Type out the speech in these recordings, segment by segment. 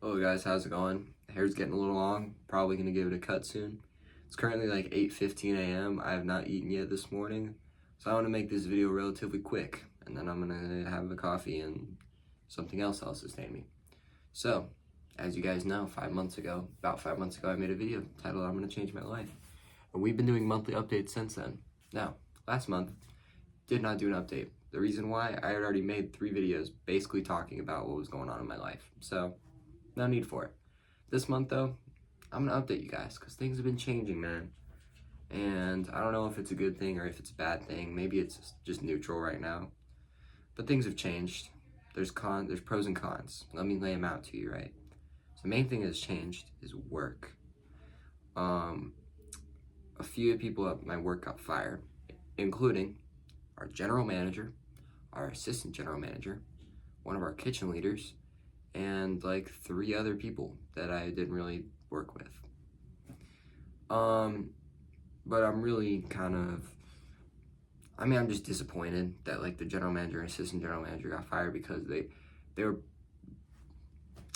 Hello guys, how's it going? Hair's getting a little long, probably gonna give it a cut soon. It's currently like 8:15 a.m. I have not eaten yet this morning, so I want to make this video relatively quick, and then I'm gonna have a coffee and something else that'll sustain me. So, as you guys know, about 5 months ago, I made a video titled I'm gonna change my life. And we've been doing monthly updates since then. Now, last month, did not do an update. The reason why, I had already made 3 videos basically talking about what was going on in my life. So, no need for it. This month, though, I'm gonna update you guys because things have been changing, man. And I don't know if it's a good thing or if it's a bad thing. Maybe it's just neutral right now. But things have changed. There's pros and cons. Let me lay them out to you, right? So the main thing that's changed is work. A few people at my work got fired, including our general manager, our assistant general manager, one of our kitchen leaders, and like 3 other people that I didn't really work with. But I'm really I'm just disappointed that like the general manager and assistant general manager got fired because they were,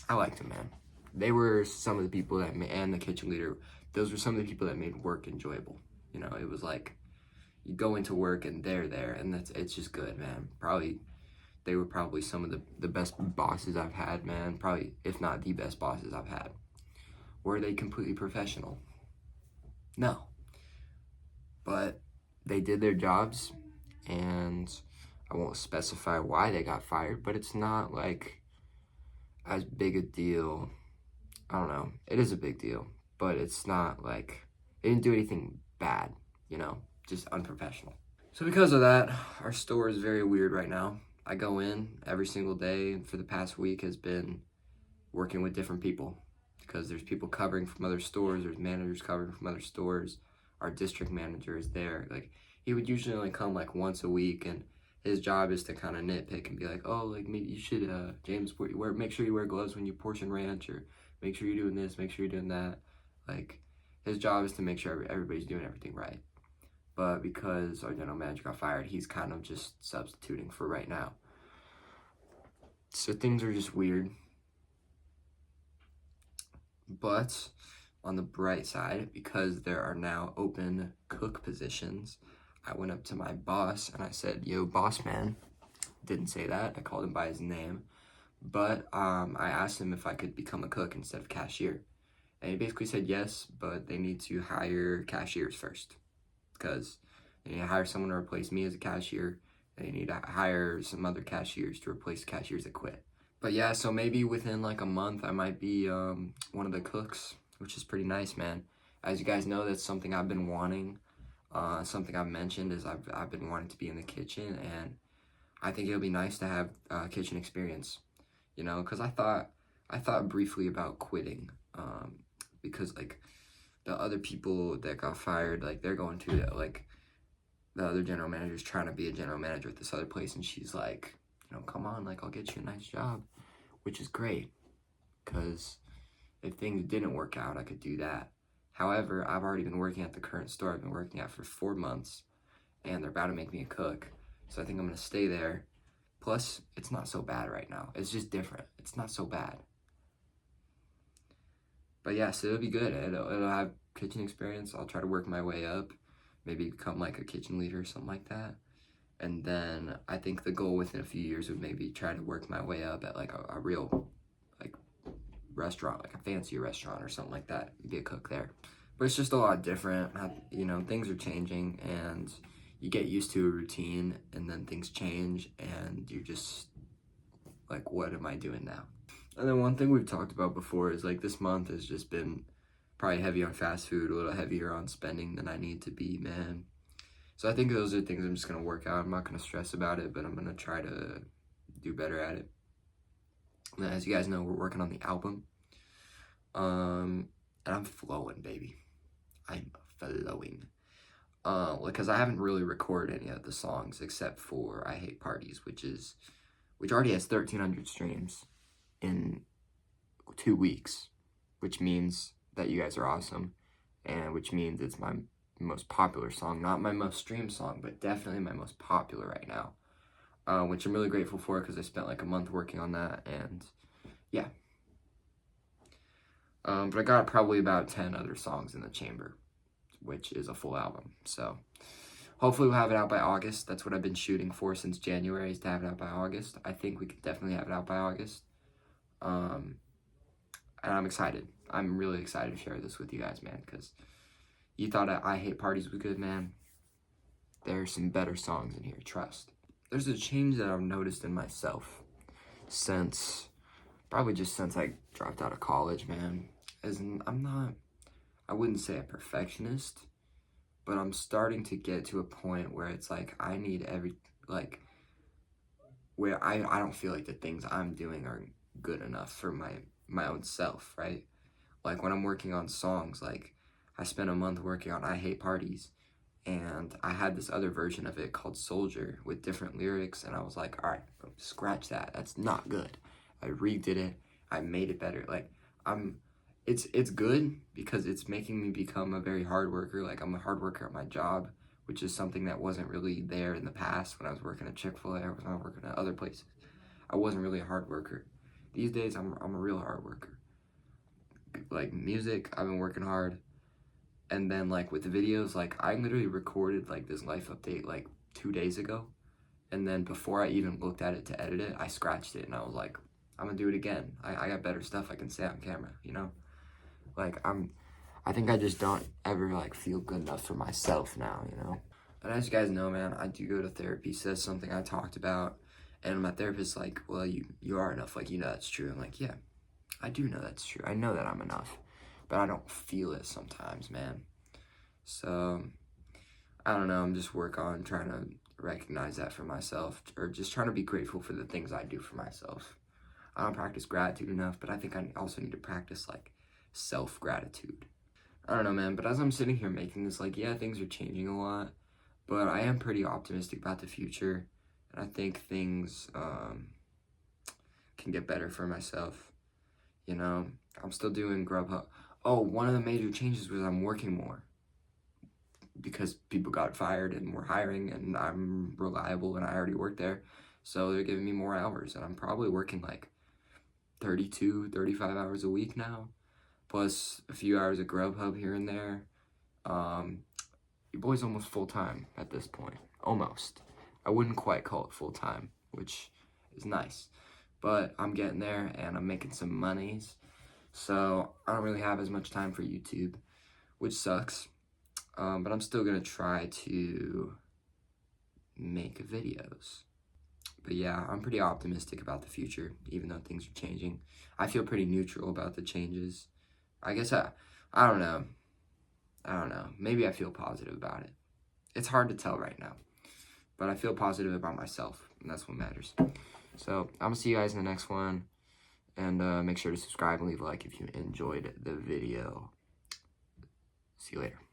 I liked them, man. They were some of the people and the kitchen leader, those were some of the people that made work enjoyable. You know, it was like, you go into work and they're there and it's just good, man. They were probably some of the best bosses I've had, man. Probably, if not the best bosses I've had. Were they completely professional? No. But they did their jobs, and I won't specify why they got fired, but it's not like as big a deal. I don't know. It is a big deal, but it's not like they didn't do anything bad, just unprofessional. So because of that, our store is very weird right now. I go in every single day for the past week has been working with different people because there's people covering from other stores, there's managers covering from other stores. Our district manager is there. Like, he would usually only come like once a week, and his job is to kind of nitpick and be like, oh, like maybe you should, James, make sure you wear gloves when you portion ranch, or make sure you're doing this, make sure you're doing that. Like, his job is to make sure everybody's doing everything right. But because our general manager got fired, he's kind of just substituting for right now. So things are just weird. But on the bright side, because there are now open cook positions, I went up to my boss and I said, yo, boss man. Didn't say that. I called him by his name. But I asked him if I could become a cook instead of cashier. And he basically said yes, but they need to hire cashiers first. Because they need to hire someone to replace me as a cashier. They need to hire some other cashiers to replace cashiers that quit. But yeah, so maybe within like a month, I might be one of the cooks, which is pretty nice, man. As you guys know, that's something I've been wanting. Something I've mentioned is I've been wanting to be in the kitchen, and I think it'll be nice to have kitchen experience, because I thought briefly about quitting, because like the other people that got fired, like they're going to like the other general manager's trying to be a general manager at this other place, and she's like, come on, like I'll get you a nice job, which is great, because if things didn't work out, I could do that. However, I've already been working at the current store I've been working at for 4 months, and they're about to make me a cook, so I think I'm gonna stay there. Plus, it's not so bad right now. It's just different. It's not so bad. But yeah, so it'll be good. It'll have kitchen experience. I'll try to work my way up, maybe become like a kitchen leader or something like that. And then I think the goal within a few years would maybe try to work my way up at like a real like restaurant, like a fancy restaurant or something like that, be a cook there. But it's just a lot different. Things are changing, and you get used to a routine, and then things change, and you're just like, what am I doing now? And then one thing we've talked about before is like this month has just been probably heavy on fast food, a little heavier on spending than I need to be, man. So I think those are things I'm just going to work out. I'm not going to stress about it, but I'm going to try to do better at it. And as you guys know, we're working on the album. And I'm flowing, baby. I'm flowing. Because I haven't really recorded any of the songs except for I Hate Parties, which already has 1,300 streams in 2 weeks, which means that you guys are awesome, and which means it's my most popular song, not my most streamed song, but definitely my most popular right now, which I'm really grateful for because I spent like a month working on that, and yeah. But I got probably about 10 other songs in the chamber, which is a full album. So hopefully we'll have it out by August. That's what I've been shooting for since January, is to have it out by August. I think we could definitely have it out by August. And I'm excited. I'm really excited to share this with you guys, man, because you thought I Hate Parties was good, man. There's some better songs in here, trust. There's a change that I've noticed in myself probably just since I dropped out of college, man. I wouldn't say a perfectionist, but I'm starting to get to a point where it's like I need where I don't feel like the things I'm doing are good enough for my own self, right? Like when I'm working on songs, like I spent a month working on I Hate Parties, and I had this other version of it called Soldier with different lyrics, and I was like, all right, scratch that. That's not good. I redid it. I made it better. Like it's good because it's making me become a very hard worker. Like I'm a hard worker at my job, which is something that wasn't really there in the past when I was working at Chick-fil-A or when I was working at other places. I wasn't really a hard worker. These days, I'm a real hard worker. Like music, I've been working hard. And then like with the videos, like I literally recorded like this life update like 2 days ago. And then before I even looked at it to edit it, I scratched it and I was like, I'm gonna do it again. I got better stuff I can say on camera, you know? Like I think I just don't ever like feel good enough for myself now, you know? And as you guys know, man, I do go to therapy. So that's something I talked about. And my therapist's like, well, you are enough. Like, you know that's true. I'm like, yeah, I do know that's true. I know that I'm enough. But I don't feel it sometimes, man. So, I don't know. I'm just working on trying to recognize that for myself. Or just trying to be grateful for the things I do for myself. I don't practice gratitude enough, but I think I also need to practice, like, self-gratitude. I don't know, man. But as I'm sitting here making this, like, yeah, things are changing a lot. But I am pretty optimistic about the future. And I think things can get better for myself. You know, I'm still doing Grubhub. Oh, one of the major changes was I'm working more. Because people got fired and we're hiring and I'm reliable and I already work there. So they're giving me more hours. And I'm probably working like 32, 35 hours a week now. Plus a few hours of Grubhub here and there. Your boy's almost full-time at this point. Almost. I wouldn't quite call it full-time, which is nice. But I'm getting there and I'm making some monies. So I don't really have as much time for YouTube, which sucks. But I'm still going to try to make videos. But yeah, I'm pretty optimistic about the future, even though things are changing. I feel pretty neutral about the changes. I guess I don't know. Maybe I feel positive about it. It's hard to tell right now. But I feel positive about myself, and that's what matters. So, I'm going to see you guys in the next one. And make sure to subscribe and leave a like if you enjoyed the video. See you later.